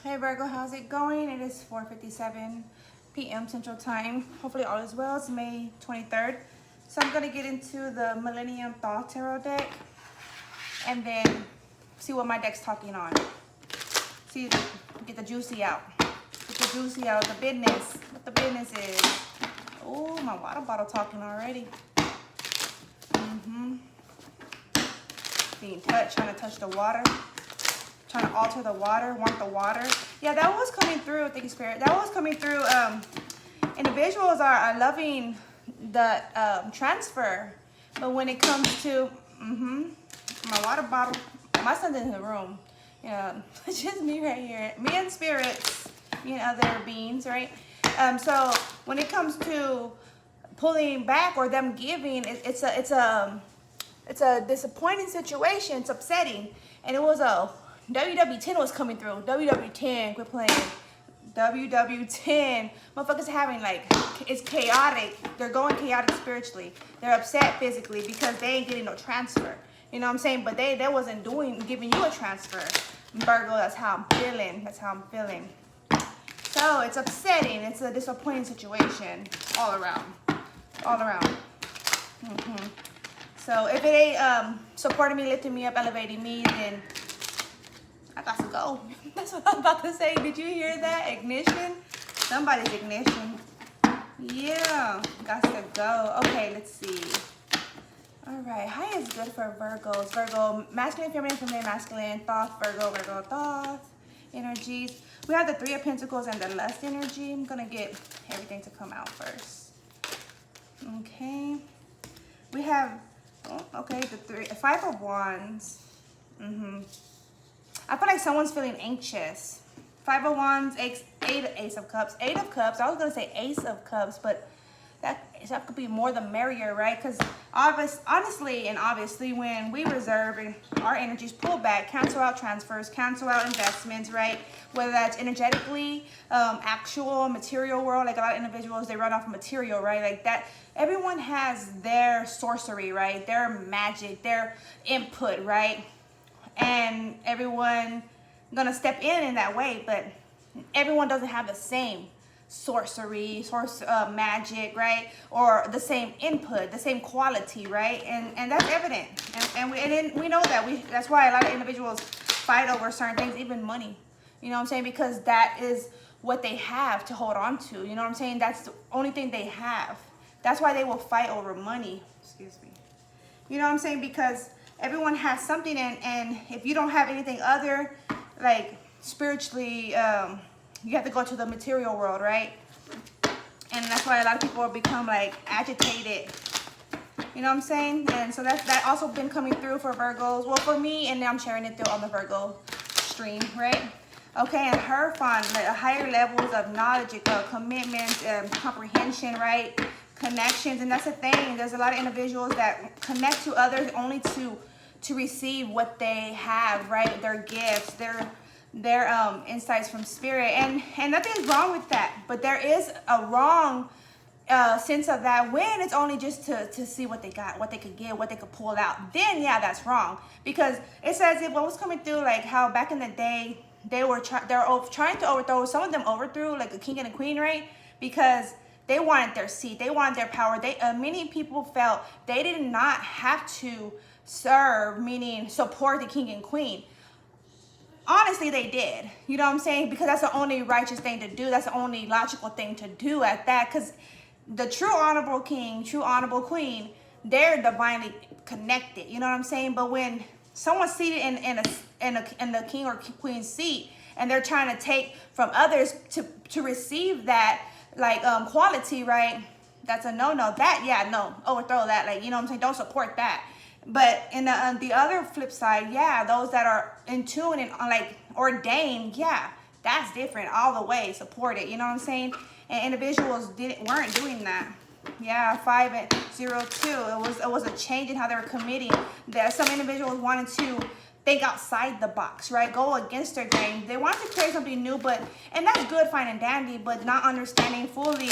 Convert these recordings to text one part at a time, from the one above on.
Hey Virgo, how's it going? It is 4:57 p.m. Central Time. Hopefully all is well. It's May 23rd. So I'm going to get into the Millennium Thought Tarot deck and then see what my deck's talking on. See, get the juicy out. Get the juicy out, the business. What the business is. Oh, my water bottle talking already. Being touched, trying to touch the water. Trying to alter the water, want the water. Yeah, that was coming through, thank you, Spirit. That was coming through. Individuals are loving the transfer. But when it comes to, my water bottle, my son's in the room. Yeah, it's just me right here. Me and spirits, me and other beings, right? So when it comes to pulling back or them giving, it's a disappointing situation. It's upsetting. And it was a WW10 was coming through. WW10, quit playing. WW10. Motherfuckers having it's chaotic. They're going chaotic spiritually. They're upset physically because they ain't getting no transfer. You know what I'm saying? But they wasn't giving you a transfer. Virgo, that's how I'm feeling. That's how I'm feeling. So it's upsetting. It's a disappointing situation all around. All around. So if it ain't supporting me, lifting me up, elevating me, then I got to go. That's what I'm about to say. Did you hear that? Ignition? Somebody's ignition. Yeah, got to go. Okay, let's see. All right, high is good for Virgos. Virgo, masculine, feminine, feminine, masculine, Thoth, Virgo, Thoth energies. We have the Three of Pentacles and the Lust energy. I'm going to get everything to come out first. Okay. We have, the Five of Wands. I feel like someone's feeling anxious. Five of Wands, Ace of Cups. Eight of Cups. I was going to say Ace of Cups, but that could be more the merrier, right? Because honestly and obviously, when we reserve and our energies pull back, cancel out transfers, cancel out investments, right? Whether that's energetically, actual material world, like a lot of individuals, they run off material, right? Like that, everyone has their sorcery, right? Their magic, their input, right? And everyone gonna step in that way, but everyone doesn't have the same sorcery, magic, right? Or the same input, the same quality, right? And that's evident. And we know that. That's why a lot of individuals fight over certain things, even money. You know what I'm saying? Because that is what they have to hold on to. You know what I'm saying? That's the only thing they have. That's why they will fight over money. Excuse me. You know what I'm saying? Because everyone has something, and if you don't have anything other, like spiritually, you have to go to the material world, right? And that's why a lot of people become agitated. You know what I'm saying? And so that also been coming through for Virgos. Well, for me, and now I'm sharing it through on the Virgo stream, right? Okay, and her fun, higher levels of knowledge, commitment, comprehension, right? Connections, and that's the thing. There's a lot of individuals that connect to others only to receive what they have, right? Their gifts, their insights from spirit, and nothing is wrong with that. But there is a wrong sense of that when it's only just to see what they got, what they could get, what they could pull out. Then yeah, that's wrong, because it says what was coming through, like how back in the day they were trying to overthrow. Some of them overthrew like a king and a queen, right? Because they wanted their seat, they wanted their power. Many people felt they did not have to serve, meaning support the king and queen. Honestly, they did. You know what I'm saying? Because that's the only righteous thing to do. That's the only logical thing to do at that. Because the true honorable king, true honorable queen, they're divinely connected. You know what I'm saying? But when someone's seated in the king or queen's seat, and they're trying to take from others to receive that quality, right? That's a no-no. Overthrow that. You know what I'm saying? Don't support that. But in the other flip side, yeah, those that are in tune and ordained, yeah, that's different all the way. Support it. You know what I'm saying? And individuals weren't doing that. Yeah, 5 and 0 2. It was a change in how they were committing. That some individuals wanted think outside the box, right? Go against their grain. They want to create something new, and that's good, fine and dandy, but not understanding fully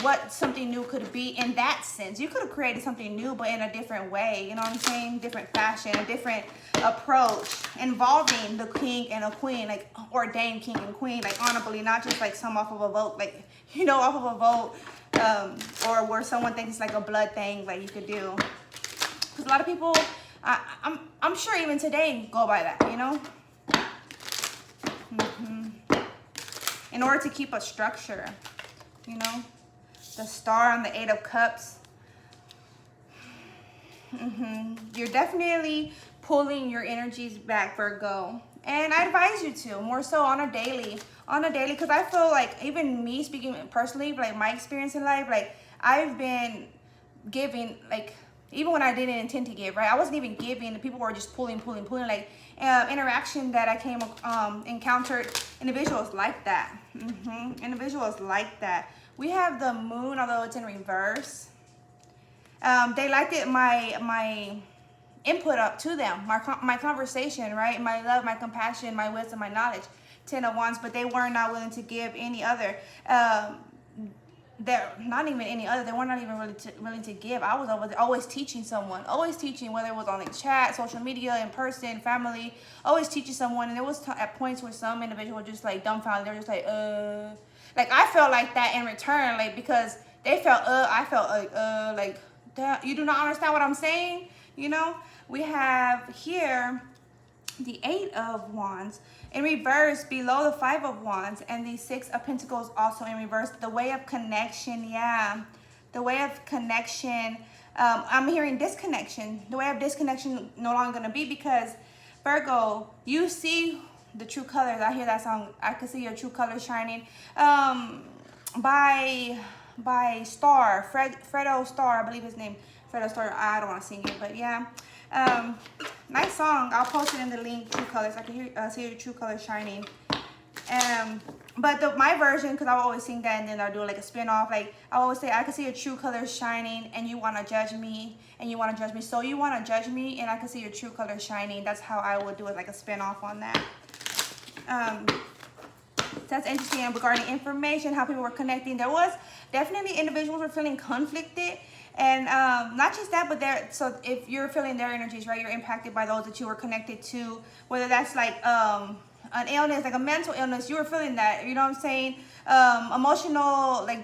what something new could be in that sense. You could have created something new, but in a different way, you know what I'm saying? Different fashion, a different approach, involving the king and a queen, like ordained king and queen, like honorably, not just like some off of a vote, like, you know, off of a vote, or where someone thinks it's like a blood thing, like you could do. Because a lot of people, I'm sure even today go by that, you know? In order to keep a structure, you know? The star on the 8 of Cups. You're definitely pulling your energies back, Virgo. And I advise you to, more so on a daily, because I feel like, even me speaking personally, like my experience in life, like I've been giving, like, even when I didn't intend to give, right? I wasn't even giving. The people were just pulling. Like interaction that I encountered individuals like that. Individuals like that. We have the moon, although it's in reverse. They liked it, my input up to them, my conversation, right? My love, my compassion, my wisdom, my knowledge. 10 of Wands, but they were not willing to give any other. They're not even any other. They were not even really willing to give. I was over there always teaching someone, whether it was on like chat, social media, in person, family, always teaching someone. And there was at points where some individual were just like dumbfounded. They're just like I felt like that in return, like, because they felt I felt like that. You do not understand what I'm saying, you know. We have here the 8 of Wands in reverse below the 5 of Wands, and the 6 of Pentacles also in reverse. The way of connection, yeah, the way of connection. I'm hearing disconnection. The way of disconnection no longer going to be, because Virgo, you see the true colors. I hear that song, I Can See Your True Colors Shining, by Star, Fredo Starr, I believe his name, Fredo Starr. I don't want to sing it, but yeah. Nice song. I'll post it in the link. True Colors. I can see your true colors shining. But my version, because I will always sing that, and then I'll do like a spin-off. Like I always say, I can see your true colors shining, and you want to judge me, So you want to judge me, and I can see your true colors shining. That's how I would do it, like a spin-off on that. That's interesting. Regarding information, how people were connecting, there was definitely individuals were feeling conflicted. And not just that, but so if you're feeling their energies, right, you're impacted by those that you were connected to, whether that's like an illness, like a mental illness, you were feeling that, you know what I'm saying? Emotional, like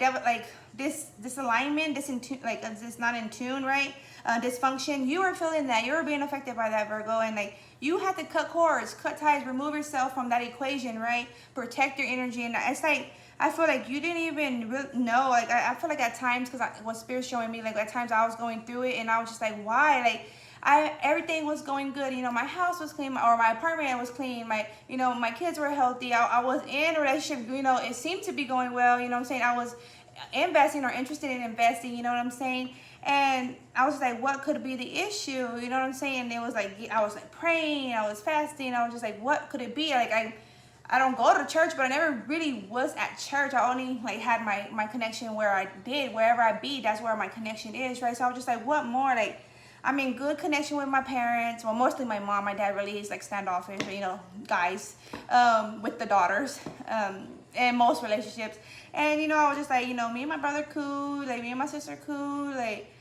disalignment, like this not in tune, right? Dysfunction, you were feeling that, you were being affected by that, Virgo, and like you had to cut cords, cut ties, remove yourself from that equation, right? Protect your energy. And it's like, I feel like you didn't even really know. Like I feel like at times, because what Spirit's showing me, like at times I was going through it, and I was just like, why? Like everything was going good. You know, my house was clean, or my apartment was clean. My kids were healthy. I was in a relationship. You know, it seemed to be going well. You know what I'm saying? I was investing or interested in investing. You know what I'm saying? And I was like, what could be the issue? You know what I'm saying? And it was like, I was like praying, I was fasting. I was just like, what could it be? Like I don't go to church, but I never really was at church. I only like had my connection wherever I be, that's where my connection is, right? So I was just like, what more? Like, I'm in good connection with my parents. Well, mostly my mom. My dad really is like standoffish, you know, guys, with the daughters, in most relationships. And, you know, I was just like, you know, me and my brother cool, like me and my sister cool, like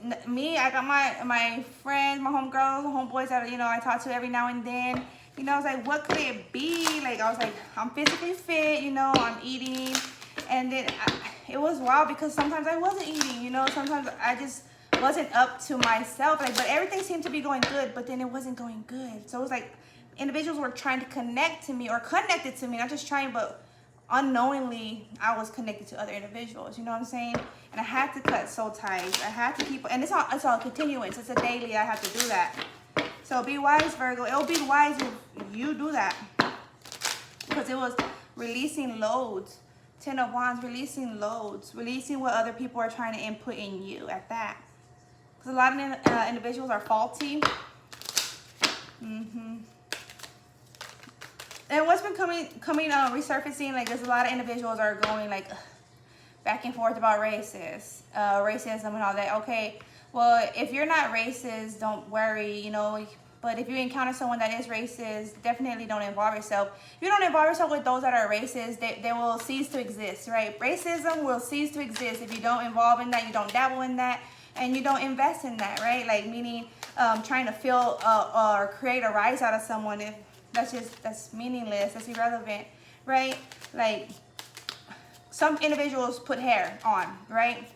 I got my friends, my homegirls, homeboys that, you know, I talk to every now and then. You know, I was like, what could it be? Like, I was like, I'm physically fit, you know, I'm eating. And then it was wild, because sometimes I wasn't eating, you know, sometimes I just wasn't up to myself. Like, but everything seemed to be going good, but then it wasn't going good. So it was like individuals were trying to connect to me, or connected to me, not just trying, but unknowingly I was connected to other individuals, you know what I'm saying? And I had to cut soul ties. I had to keep, and it's all continuance. It's a daily, I have to do that. So be wise, Virgo. It'll be wise if you do that, because it was releasing loads. 10 of Wands, releasing loads, releasing what other people are trying to input in you at that. Because a lot of individuals are faulty. And what's been resurfacing, like there's a lot of individuals are going like back and forth about racism and all that. Okay, well, if you're not racist, don't worry, you know, But if you encounter someone that is racist, definitely don't involve yourself. If you don't involve yourself with those that are racist, they will cease to exist, right? Racism will cease to exist if you don't involve in that, you don't dabble in that, and you don't invest in that, right? Like meaning trying to feel or create a rise out of someone. If that's meaningless, that's irrelevant, right? Like some individuals put hair on, right?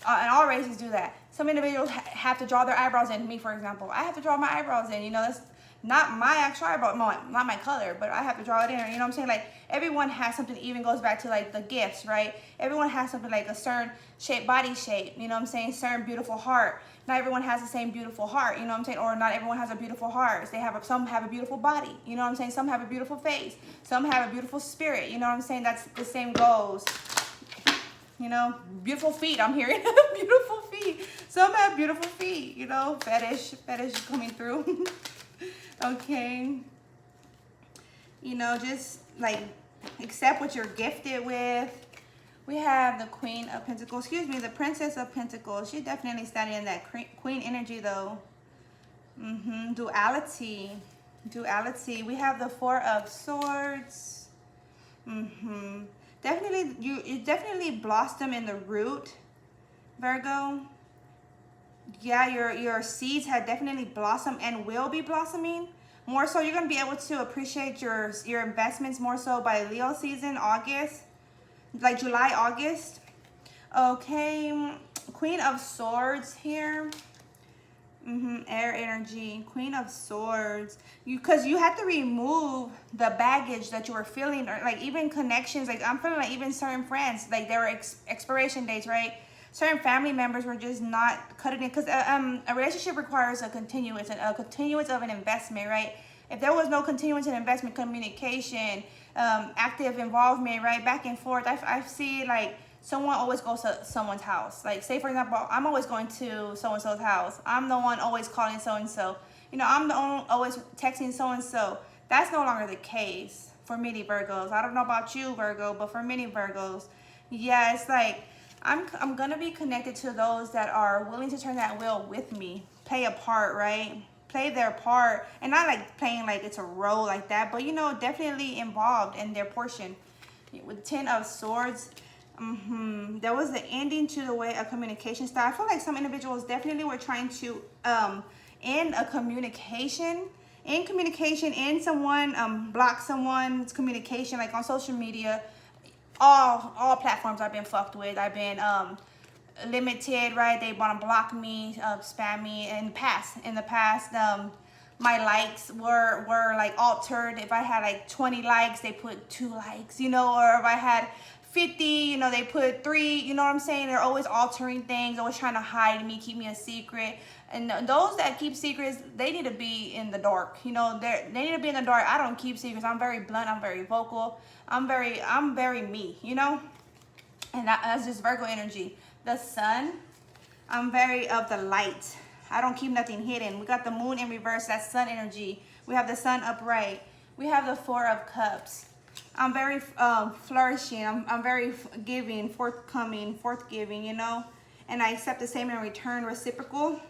And all races do that. Some individuals have to draw their eyebrows in. Me, for example, I have to draw my eyebrows in. You know, that's not my actual eyebrow, not my color, but I have to draw it in. You know what I'm saying? Like everyone has something. Even goes back to like the gifts, right? Everyone has something like a certain shape, body shape. You know what I'm saying? Certain beautiful heart. Not everyone has the same beautiful heart. You know what I'm saying? Or not everyone has a beautiful heart. Some have a beautiful body. You know what I'm saying? Some have a beautiful face. Some have a beautiful spirit. You know what I'm saying? That's the same goes. You know, beautiful feet. I'm hearing beautiful feet. Some have beautiful feet. You know, fetish coming through. Okay. You know, just like accept what you're gifted with. We have the Queen of Pentacles. Excuse me, the Princess of Pentacles. She's definitely standing in that Queen energy, though. Duality. We have the Four of Swords. Definitely, you definitely blossom in the root, Virgo. Yeah, your seeds have definitely blossomed and will be blossoming. More so, you're going to be able to appreciate your investments more so by Leo season, August. Like July, August. Okay, Queen of Swords here. Air energy, Queen of Swords. Because you have to remove the baggage that you were feeling, or like even connections. Like I'm feeling like even certain friends, like there were expiration dates, right? Certain family members were just not cutting it, because a relationship requires a continuance of an investment, right? If there was no continuance in investment, communication, active involvement, right, back and forth, I see like someone always goes to someone's house. Like say for example, I'm always going to so-and-so's house. I'm the one always calling so-and-so. You know, I'm the one always texting so-and-so. That's no longer the case for many Virgos. I don't know about you, Virgo, but for many Virgos, yeah, it's like I'm gonna be connected to those that are willing to turn that wheel with me, play a part, right? Play their part, and not like playing like it's a role like that, but you know, definitely involved in their portion. With Ten of Swords, there was the ending to the way a communication style. I feel like some individuals definitely were trying to end a communication, and someone block someone's communication, like on social media. All platforms I've been fucked with. I've been limited, right? They want to block me, spam me. In the past, my likes were like altered. If I had like 20 likes, they put 2 likes, you know, or if I had 50, you know, they put 3, you know what I'm saying? They're always altering things, always trying to hide me, keep me a secret. And those that keep secrets, they need to be in the dark. You know, they need to be in the dark. I don't keep secrets. I'm very blunt. I'm very vocal. I'm very me, you know? And that's just Virgo energy. The Sun, I'm very of the light. I don't keep nothing hidden. We got the Moon in reverse. That's Sun energy. We have the Sun upright. We have the Four of Cups. I'm very flourishing. I'm very giving, forthgiving, you know? And I accept the same in return, reciprocal.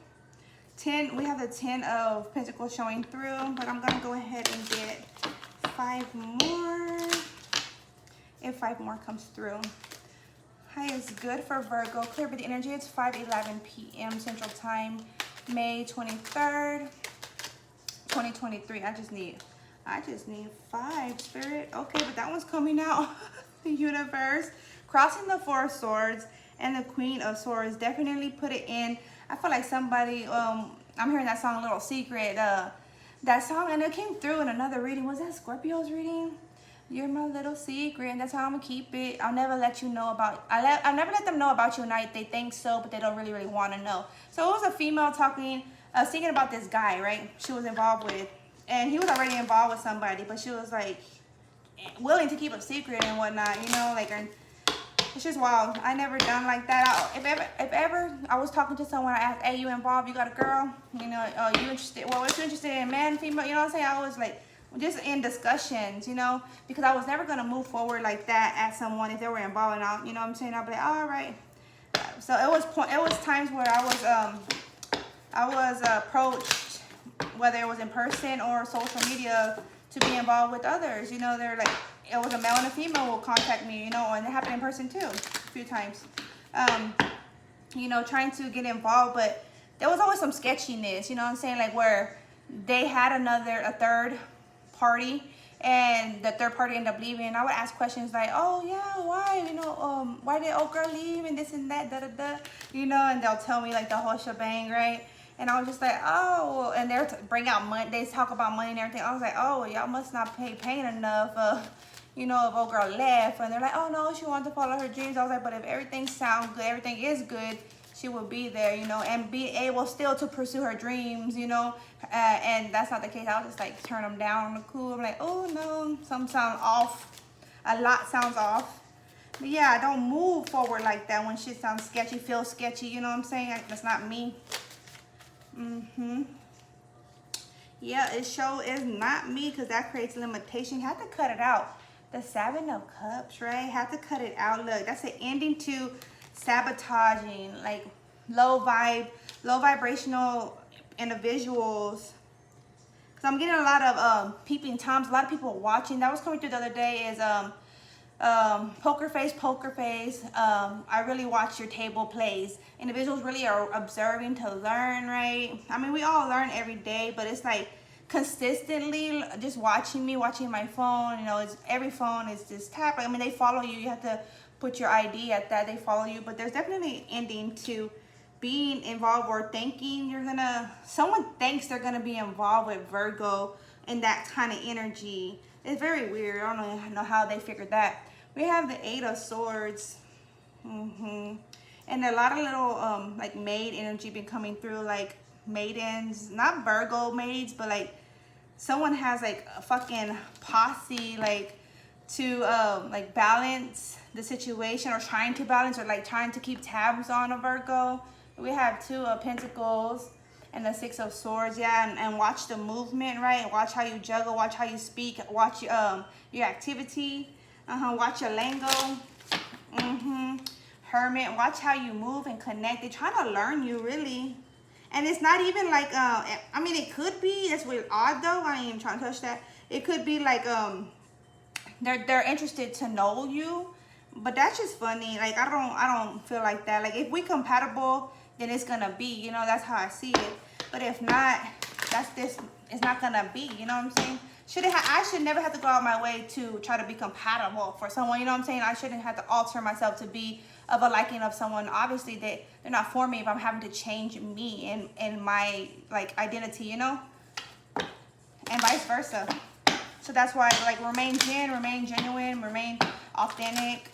We have the 10 of Pentacles showing through, but I'm gonna go ahead and get 5 more. If 5 more comes through. High is good for Virgo. Clear with the energy. It's 5:11 p.m. Central Time, May 23rd, 2023. I just need 5, Spirit. Okay, but that one's coming out. The Universe. Crossing the Four of Swords and the Queen of Swords. Definitely put it in. I feel like somebody, I'm hearing that song, Little Secret, that song, and it came through in another reading. Was that Scorpio's reading? You're my little secret, and that's how I'm gonna keep it. I'll never let you know about, I'll never let them know about you, and they think so, but they don't really want to know. So it was a female talking, singing about this guy, right? She was involved with, and he was already involved with somebody, but she was like willing to keep a secret and whatnot, you know, like, and it's just wild. I never done like that. If ever I was talking to someone, I asked, hey, you involved? You got a girl? You know, you interested? Well, what you interested in, man, female? You know what I'm saying? I was like, just in discussions, you know, because I was never going to move forward like that at someone if they were involved, and I, you know what I'm saying? I'll be like, all right. So it was times where I was approached whether it was in person or social media, to be involved with others. You know, they're like, it was a male and a female will contact me, you know, and it happened in person too, a few times. You know, trying to get involved, but there was always some sketchiness, you know what I'm saying? Like where they had a third party, and the third party ended up leaving. I would ask questions like, oh yeah, why? You know, why did old girl leave and this and that, da da da, you know, and they'll tell me like the whole shebang, right? And I was just like, oh, and they're bring out money, they talk about money and everything. I was like, oh, y'all must not pay paying enough, you know, if old girl left. And they're like, oh no, she wanted to follow her dreams. I was like, but if everything sounds good, everything is good, she will be there, you know, and be able still to pursue her dreams, you know. And that's not the case. I'll just like turn them down on the cool. I'm like, oh no, some sound off. A lot sounds off. But yeah, I don't move forward like that when shit sounds sketchy, feels sketchy, you know what I'm saying? That's not me. Yeah, it sure is not me, because that creates limitation. You have to cut it out. The Seven of Cups, right? Have to cut it out. Look, that's an ending to sabotaging, like low vibrational individuals. Because I'm getting a lot of peeping toms, a lot of people watching. That was coming through the other day is poker face. I really watch your table plays. Individuals really are observing to learn, right? I mean, we all learn every day, but it's like consistently just watching my phone, you know, it's every phone is just tap. I mean, they follow you. You have to put your ID at that. They follow you, but there's definitely an ending to being involved or thinking someone thinks they're gonna be involved with Virgo in that kind of energy. It's very weird. I don't know how they figured that. We have the Eight of Swords. And a lot of little like maid energy been coming through, like maidens, not Virgo maids, but like someone has like a fucking posse, like to like balance the situation, or trying to balance, or like trying to keep tabs on a Virgo. We have Two of Pentacles and the Six of Swords. Yeah, and watch the movement, right? Watch how you juggle, watch how you speak, watch your activity, watch your lingo. Hermit, watch how you move and connect. They're trying to learn you, really. And it's not even like I mean, it could be, that's weird, odd though, I ain't even trying to touch that. It could be like they're interested to know you, but that's just funny. Like I don't feel like that. Like if we compatible, then it's gonna be, you know, that's how I see it. But if not, it's not gonna be, you know what I'm saying? I should never have to go out my way to try to be compatible for someone, you know what I'm saying? I shouldn't have to alter myself to be of a liking of someone. Obviously they're not for me if I'm having to change me and my like identity, you know, and vice versa. So that's why, like, remain genuine, remain authentic.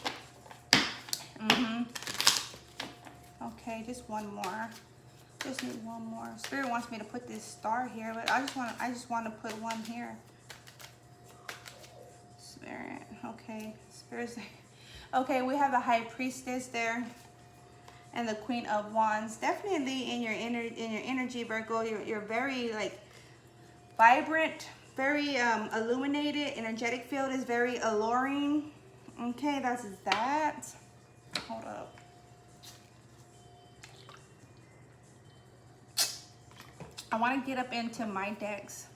Okay, just one more. Just need one more. Spirit wants me to put this star here, but I just want to put one here. Spirit, okay. Spirit's okay. We have the High Priestess there, and the Queen of Wands. Definitely in your energy, Virgo. You're very like vibrant, very illuminated. Energetic field is very alluring. Okay, that's that. Hold up. I want to get up into my decks.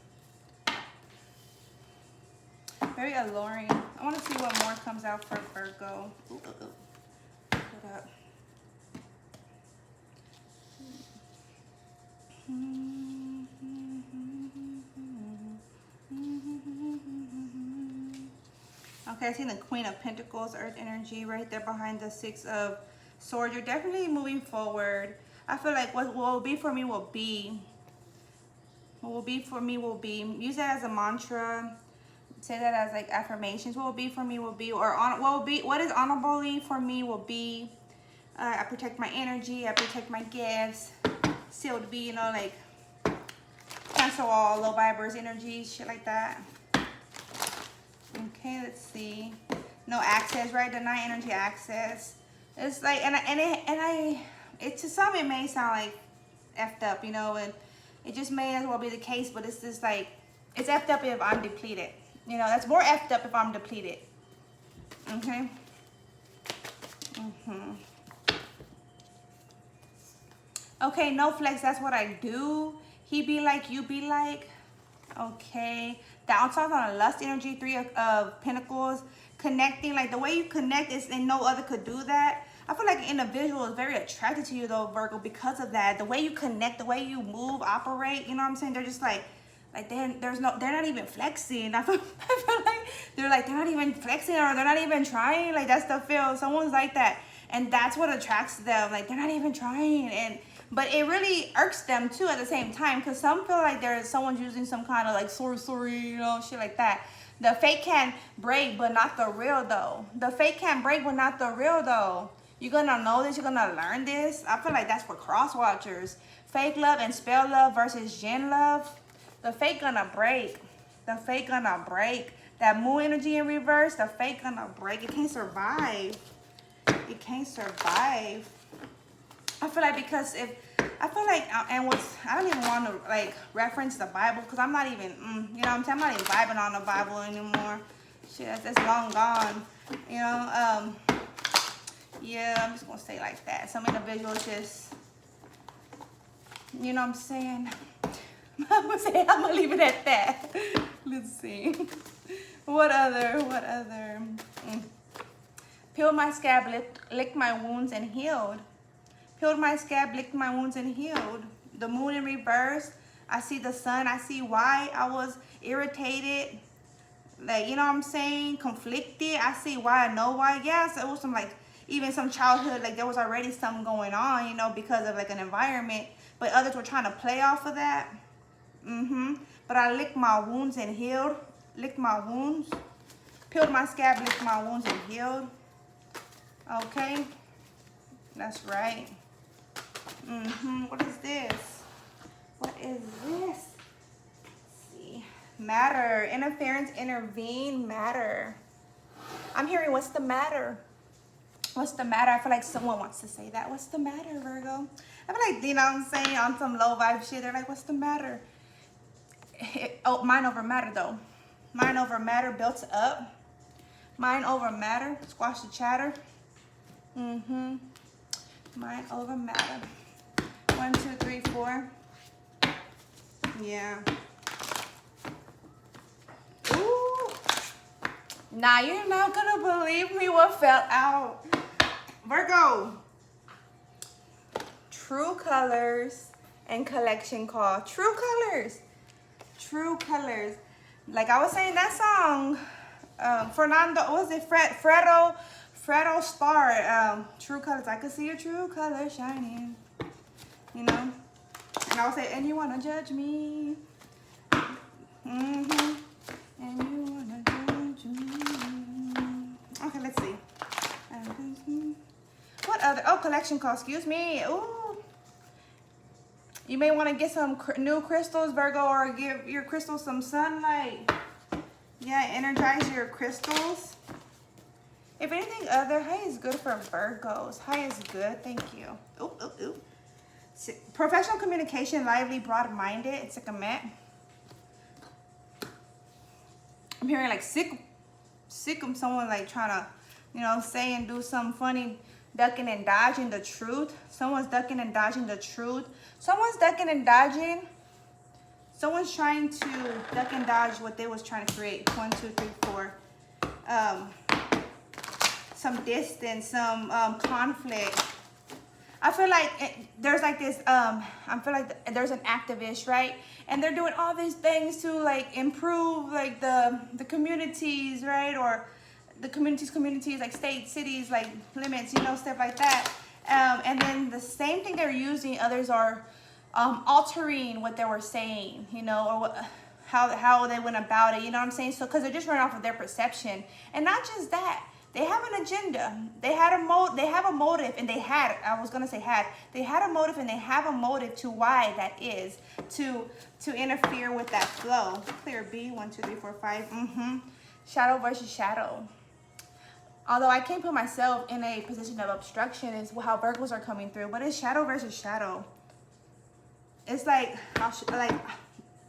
Very alluring. I want to see what more comes out for Virgo. Ooh. Hold up. Okay, I see the Queen of Pentacles, Earth energy, right there behind the Six of Swords. You're definitely moving forward. I feel like what will be for me will be. What will be for me will be. Use that as a mantra. Say that as like affirmations. What will be for me will be, or what is honorably for me will be. I protect my energy. I protect my gifts. Still to be, you know, like cancel all low vibers energy, shit like that. Okay, let's see. No access, right? Deny energy access. It's like, it to some it may sound like effed up, you know, and it just may as well be the case, but it's just like, it's effed up if I'm depleted. You know, that's more effed up if I'm depleted. Okay? Okay, no flex, that's what I do. He be like, you be like. Okay. Down south on a lust energy, 3 of Pentacles. Connecting, like the way you connect is, and no other could do that. I feel like an individual is very attracted to you though, Virgo, because of that. The way you connect, the way you move, operate, you know what I'm saying? They're just like they're not even flexing. I feel like they're not even flexing, or they're not even trying. Like that's the feel. Someone's like that. And that's what attracts them. Like they're not even trying. But it really irks them too at the same time, because some feel like someone's using some kind of like sorry, you know, shit like that. The fake can break, but not the real though. The fake can break, but not the real though. You're gonna know this, you're gonna learn this. I feel like that's for cross watchers. Fake love and spell love versus Gen love. The fake gonna break. The fake gonna break. That moon energy in reverse, the fake gonna break. It can't survive. It can't survive. I feel like because I don't even want to like reference the Bible, because I'm not even, you know what I'm saying? I'm not even vibing on the Bible anymore. Shit, that's long gone. You know, yeah, I'm just gonna say like that. Some individuals just, you know what I'm saying? I'm gonna leave it at that. Let's see. What other? Peeled my scab, licked my wounds and healed. Peeled my scab, licked my wounds and healed. The moon in reverse. I see the sun. I see why I was irritated. Like, you know what I'm saying? Conflicted. I see why. I know why. Yeah, so it was some like, even some childhood, like there was already something going on, you know, because of like an environment. But others were trying to play off of that. But I licked my wounds and healed. Licked my wounds. Peeled my scab, licked my wounds and healed. Okay. That's right. What is this? What is this? Let's see. Matter. Interference, intervene, matter. I'm hearing what's the matter? What's the matter? I feel like someone wants to say that. What's the matter, Virgo? I feel like, you know what I'm saying, on some low vibe shit. They're like, what's the matter? Oh, mind over matter though. Mind over matter built up. Mind over matter. Squash the chatter. Mind over matter. 1, 2, 3, 4. Yeah. Ooh. Nah, you're not gonna believe me what fell out. Virgo. True colors and collection call. True colors. True colors. Like I was saying that song, Fernando, what was it? Fredo Starr, True Colors. I could see your true colors shining, you know. And I would say, and you wanna judge me, and you wanna judge me. Okay, let's see. What other? Oh, collection call. Excuse me. Ooh. You may want to get some new crystals, Virgo, or give your crystals some sunlight. Yeah, energize your crystals. If anything other, high is good for Virgos. High is good, thank you. Ooh, ooh, ooh. Professional communication, lively, broad-minded. It's like a met. I'm hearing like sick of someone like trying to, you know, say and do some funny ducking and dodging the truth. Someone's ducking and dodging the truth. Someone's ducking and dodging. Someone's trying to duck and dodge what they was trying to create. 1, 2, 3, 4. Some distance, some conflict. I feel like there's like this, I feel like there's an activist, right? And they're doing all these things to like improve like the communities, right? Or the communities, like states, cities, like limits, you know, stuff like that. And then the same thing they're using, others are altering what they were saying, you know, or what, how they went about it, you know what I'm saying? So, because they're just running off of their perception. And not just that, they have an agenda. They have a motive, and they had a motive, and they have a motive to why that is, to interfere with that flow. Clear B, 1, 2, 3, 4, 5. Shadow versus shadow. Although I can't put myself in a position of obstruction, is how Virgos are coming through, but it's shadow versus shadow. It's like,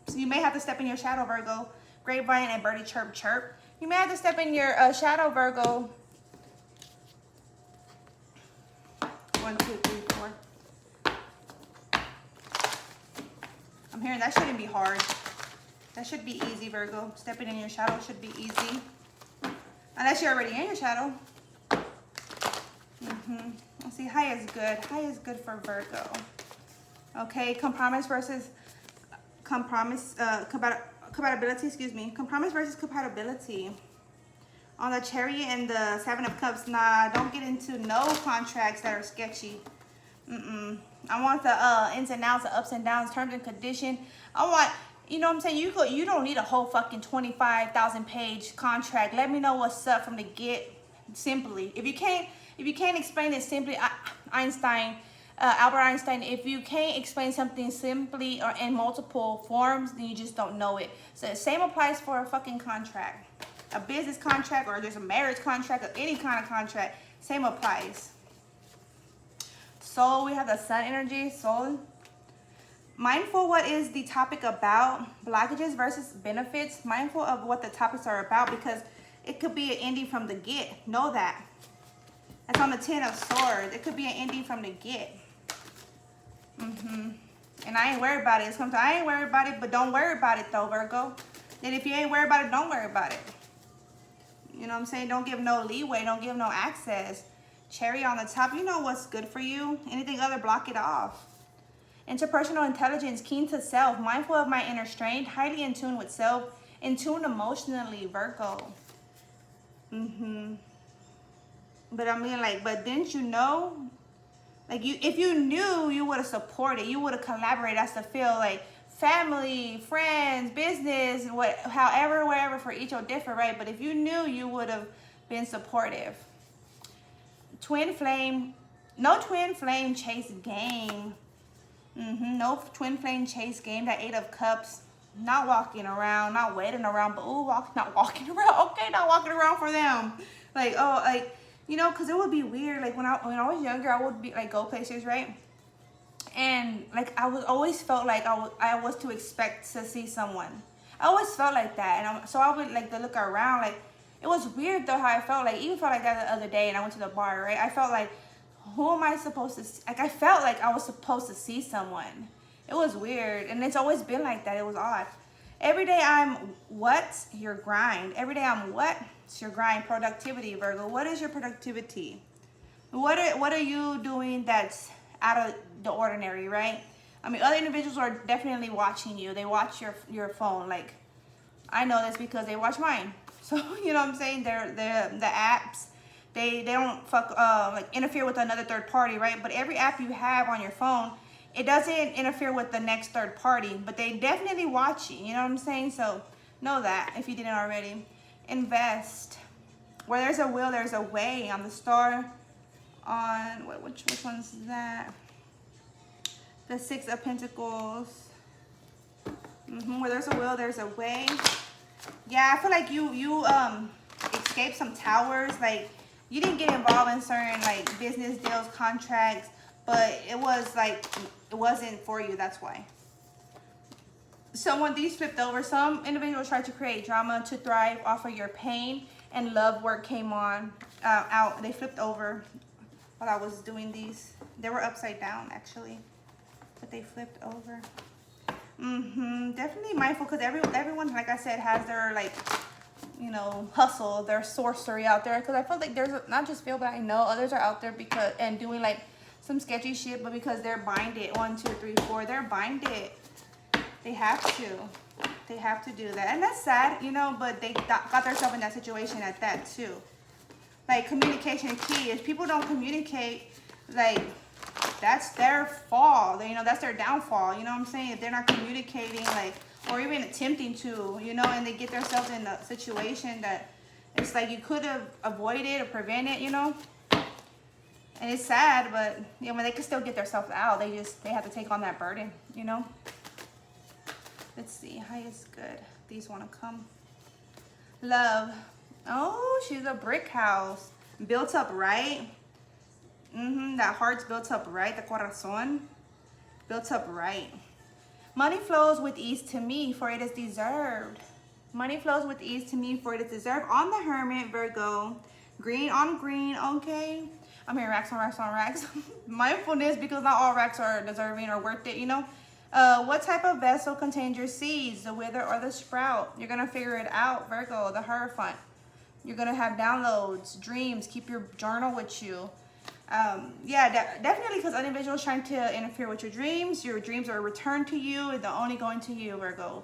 so you may have to step in your shadow, Virgo. Grapevine and birdie chirp chirp. You may have to step in your shadow, Virgo. 1, 2, 3, 4. I'm hearing that shouldn't be hard. That should be easy, Virgo. Stepping in your shadow should be easy. Unless you're already in your shadow. Let's see, high is good. High is good for Virgo. Okay, compromise versus compatibility, excuse me. Compromise versus compatibility. On the Chariot and the Seven of Cups, nah, don't get into no contracts that are sketchy. I want the ins and outs, the ups and downs, terms and condition. I want, you know what I'm saying? You don't need a whole fucking 25,000 page contract. Let me know what's up from the get. Simply, if you can't explain it simply, Albert Einstein, if you can't explain something simply or in multiple forms, then you just don't know it. So the same applies for a fucking contract. A business contract, or there's a marriage contract, or any kind of contract. Same applies. Soul, we have the sun energy, soul. Mindful what is the topic about, blockages versus benefits. Mindful of what the topics are about, because it could be an ending from the get. Know that. That's on the Ten of Swords. It could be an ending from the get. And I ain't worried about it. I ain't worried about it, but don't worry about it though, Virgo. Then if you ain't worried about it, don't worry about it. You know what I'm saying? Don't give no leeway. Don't give no access. Cherry on the top. You know what's good for you. Anything other, block it off. Interpersonal intelligence, keen to self, mindful of my inner strength, highly in tune with self, in tune emotionally, Virgo. But I mean, like, but didn't you know? Like, if you knew, you would have supported. You would have collaborated. That's the feel. Like, family, friends, business, however, wherever, for each or different, right? But if you knew, you would have been supportive. Twin flame, no twin flame chase game. No twin flame chase game. That Eight of Cups, not walking around, not waiting around, but not walking around. Okay, not walking around for them. Like, oh, like, you know, because it would be weird. Like when I was younger, I would be like go places, right? And like I was always felt like I was to expect to see someone. I always felt like that, and so I would like to look around. Like it was weird though how I felt. Like even felt like that the other day, and I went to the bar, right? I felt like, who am I supposed to see? Like I felt like I was supposed to see someone. It was weird, and it's always been like that. It was odd. Every day I'm what? Your grind. Every day I'm what? It's your grind. Productivity, Virgo. What is your productivity? What are you doing that's out of the ordinary, right? I mean, other individuals are definitely watching you. They watch your phone. Like, I know this because they watch mine. So, you know what I'm saying? They're the apps. They don't like interfere with another third party, right? But every app you have on your phone, it doesn't interfere with the next third party, but they definitely watch you. You know what I'm saying? So know that if you didn't already. Invest. Where there's a will, there's a way. On the star, on which one's that? The Six of Pentacles. Where there's a will, there's a way. Yeah, I feel like you escaped some towers. Like you didn't get involved in certain like business deals, contracts, but it was like it wasn't for you. That's why. When these flipped over, some individuals tried to create drama to thrive off of your pain, and love work came out. They flipped over while I was doing these. They were upside down actually, but they flipped over. Definitely mindful, because everyone, like I said, has their like, you know, hustle, their sorcery out there. Because I feel like there's not just Phil, but I know others are out there because and doing like some sketchy shit, but because they're binded. 1, 2, 3, 4. They're binded. They have to. They have to do that, and that's sad, you know. But they got themselves in that situation at that too. Like communication key. If people don't communicate, like that's their fall. You know, that's their downfall. You know what I'm saying? If they're not communicating, like, or even attempting to, you know, and they get themselves in a situation that it's like you could have avoided or prevented, you know. And it's sad, but you know, they can still get themselves out. They have to take on that burden, you know. Let's see, high is good. These want to come. Love. Oh, she's a brick house. Built up right. That heart's built up right. The corazón. Built up right. Money flows with ease to me, for it is deserved. Money flows with ease to me, for it is deserved. On the Hermit, Virgo. Green on green, okay. I'm hearing racks on racks on racks. Mindfulness, because not all racks are deserving or worth it, you know. What type of vessel contains your seeds, the wither or the sprout? You're going to figure it out, Virgo, the Hierophant. You're going to have downloads, dreams. Keep your journal with you. Yeah, definitely, because an individual is trying to interfere with your dreams. Your dreams are returned to you. They're only going to you, Virgo.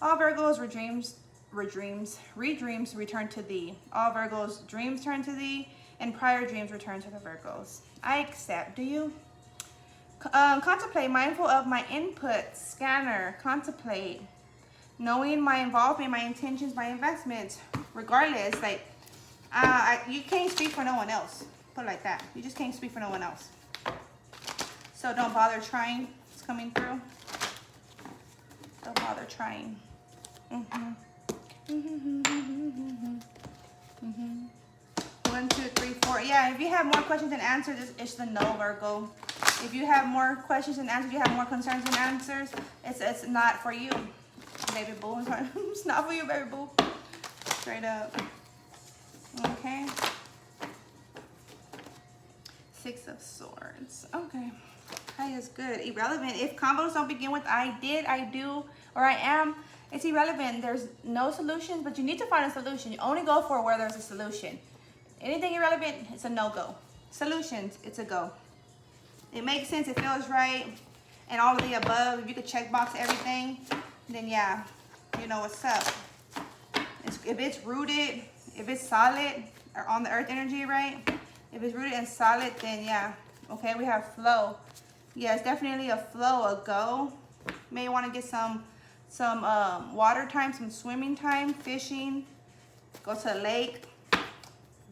All Virgos redreams return to thee. All Virgos dreams turn to thee, and prior dreams return to the Virgos. I accept. Do you? Contemplate, mindful of my input, scanner, contemplate, knowing my involvement, my intentions, my investments, regardless, like, you can't speak for no one else. Put it like that. You just can't speak for no one else. So don't bother trying. It's coming through. Don't bother trying. 1, 2, 3, 4. Yeah, if you have more questions and answers, it's the no, Virgo. If you have more questions and answers, you have more concerns and answers, it's not for you, baby boo. It's not for you, baby boo. Straight up. Okay. 6 of Swords. Okay. That is good. Irrelevant. If combos don't begin with I did, I do, or I am, it's irrelevant. There's no solutions, but you need to find a solution. You only go for where there's a solution. Anything irrelevant, it's a no-go. Solutions, it's a go. It makes sense, it feels right, and all of the above. If you could check box everything, then yeah, you know what's up. If it's rooted, if it's solid, or on the earth energy, right? If it's rooted and solid, then yeah. Okay, we have flow. Yeah, it's definitely a flow, a go. You may want to get some water time, some swimming time, fishing. Go to a lake,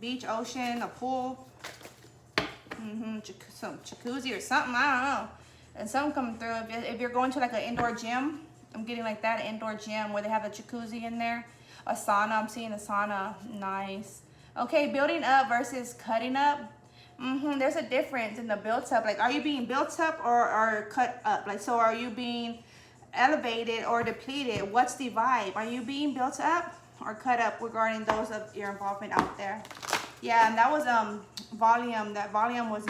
beach, ocean, a pool. Some jacuzzi or something, I don't know. And something coming through. If you're going to like an indoor gym, I'm getting like that, an indoor gym where they have a jacuzzi in there. A sauna, I'm seeing a sauna. Nice. Okay, building up versus cutting up. There's a difference in the built up. Like, are you being built up or cut up? Like, so are you being elevated or depleted? What's the vibe? Are you being built up or cut up regarding those of your involvement out there? Yeah, and that was volume. That volume was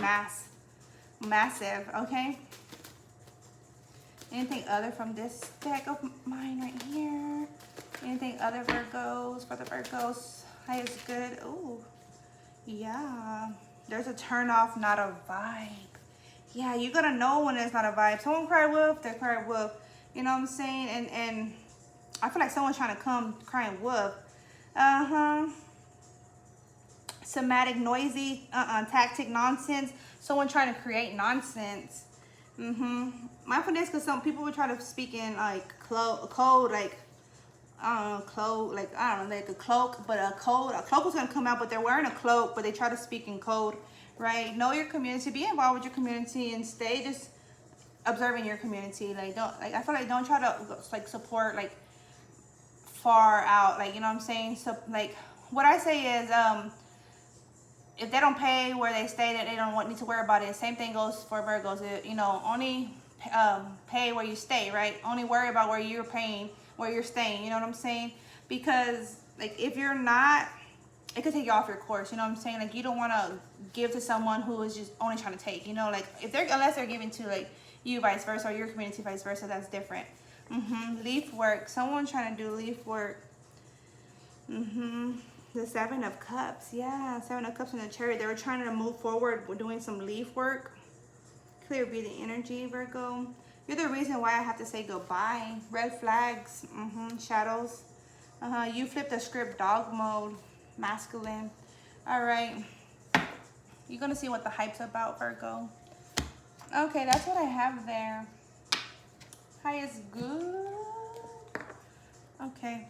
massive. Okay. Anything other from this deck of mine right here? Anything other Virgos for the Virgos? High is good. Ooh, yeah. There's a turn off, not a vibe. Yeah, you're gonna know when it's not a vibe. Someone cried wolf, they cried wolf. You know what I'm saying? And I feel like someone's trying to come crying wolf. Somatic, noisy, tactic, nonsense. Someone trying to create nonsense. Mindfulness, because some people would try to speak in like code, like I don't know, like a cloak, but a cloak was gonna come out, but they're wearing a cloak, but they try to speak in code, right? Know your community, be involved with your community, and stay just observing your community. Like, I feel like don't try to like support like far out, like, you know what I'm saying? So like what I say is if they don't pay where they stay, that they don't need to worry about it. Same thing goes for Virgos. You know, only pay where you stay, right? Only worry about where you're paying, where you're staying. You know what I'm saying? Because like if you're not, it could take you off your course. You know what I'm saying? Like you don't want to give to someone who is just only trying to take. You know, like if they're, unless they're giving to like you, vice versa, or your community, vice versa. That's different. Leaf work. Someone trying to do leaf work. The 7 of Cups. Yeah, 7 of Cups in the Chariot. They were trying to move forward with doing some leaf work. Clear breathing energy, Virgo. You're the reason why I have to say goodbye. Red flags. Shadows. You flipped the script. Dog mode. Masculine. All right. You're going to see what the hype's about, Virgo. Okay, that's what I have there. High is good. Okay.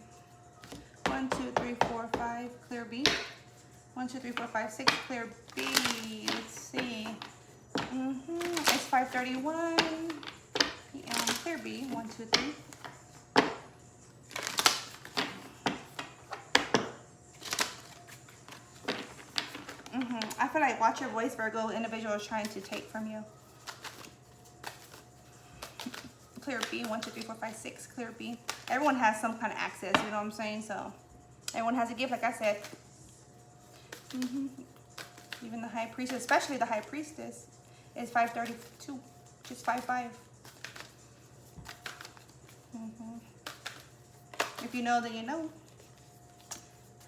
1, 2, 3, 4, 5, clear B. 1, 2, 3, 4, 5, 6, clear B. Let's see. It's 5:31 p.m. Clear B. 1, 2, 3. I feel like watch your voice, Virgo. Individual is trying to take from you. Clear B. 1, 2, 3, 4, 5, 6. Clear B. Everyone has some kind of access, you know what I'm saying? So everyone has a gift, like I said. Even the High Priestess, especially the High Priestess, is 5:32, just 5:5. If you know, then you know.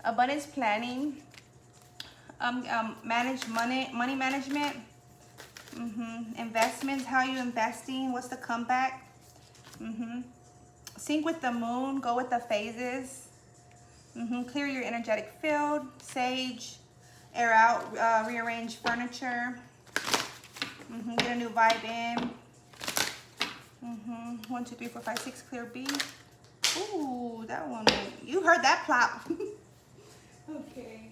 Abundance planning. Manage money management. Investments. How are you investing? What's the comeback? Sync with the moon. Go with the phases. Clear your energetic field. Sage. Air out. Rearrange furniture. Get a new vibe in. 1, 2, 3, 4, 5, 6. Clear B. Ooh, that one. You heard that plop. Okay.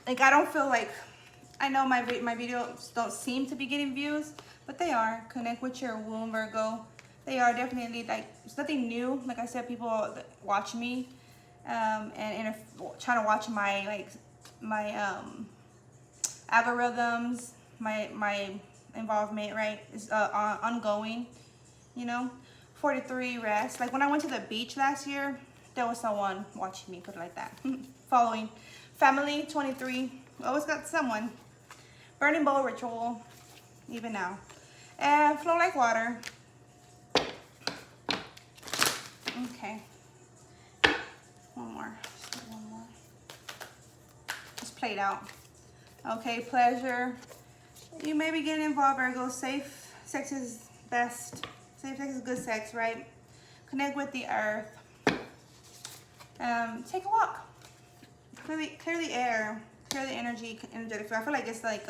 Like, I don't feel like, I know my videos don't seem to be getting views, but they are. Connect with your womb, Virgo. They are definitely, like, it's nothing new. Like I said, people watch me, and trying to watch my, like, my algorithms, my involvement, right, is ongoing, you know. 43, rest. Like, when I went to the beach last year, there was someone watching me, put it like that. Following. Family. 23, always got someone. Burning bowl ritual, even now. And flow like water. Okay, one more. Just play it out. Okay, pleasure. You may be getting involved, Virgo. Safe sex is best. Safe sex is good sex, right? Connect with the earth. Take a walk. Clear the air. Clear the energetic field. I feel like it's like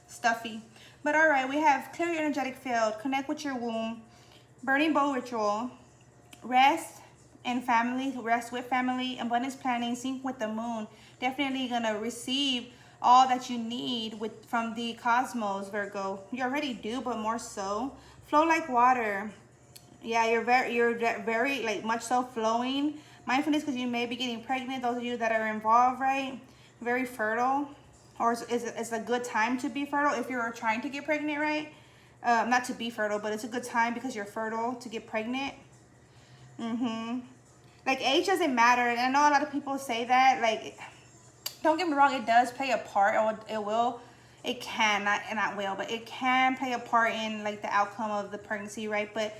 stuffy. But all right, we have clear your energetic field. Connect with your womb. Burning bowl ritual. Rest and family. Rest with family. Abundance planning. Sync with the moon. Definitely gonna receive all that you need from the cosmos, Virgo. You already do, but more so. Flow like water. Yeah, you're very like much so flowing. Mindfulness, because you may be getting pregnant. Those of you that are involved, right? Very fertile, or it's a good time to be fertile if you're trying to get pregnant, right? Not to be fertile, but it's a good time because you're fertile to get pregnant. Like, age doesn't matter, and I know a lot of people say that. Like, don't get me wrong, it does play a part, or it can, not will, but it can play a part in like the outcome of the pregnancy, right? But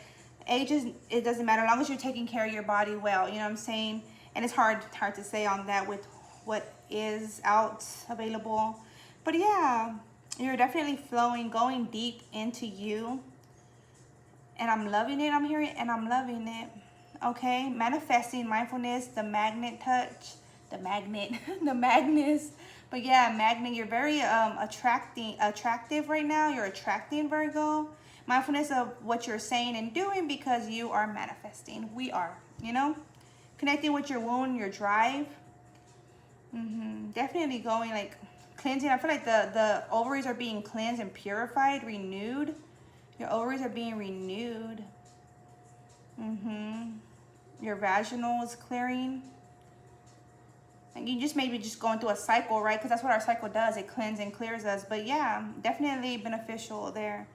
age it doesn't matter, as long as you're taking care of your body well, you know what I'm saying? And it's hard to say on that with what is out available. But yeah, you're definitely flowing, going deep into you. And I'm loving it, I'm hearing, and I'm loving it. Okay, manifesting, mindfulness, the magnet touch, the magnet, the magnus. But yeah, magnet, you're very attractive right now. You're attracting, Virgo. Mindfulness of what you're saying and doing, because you are manifesting. We are, you know. Connecting with your womb, your drive. Definitely going, like, cleansing. I feel like the ovaries are being cleansed and purified, renewed. Your ovaries are being renewed. Your vaginal is clearing. And you just maybe just going through a cycle, right? Because that's what our cycle does. It cleanses and clears us. But yeah, definitely beneficial there.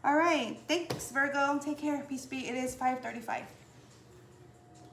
All right. Thanks, Virgo. Take care. Peace be. It is 5:35.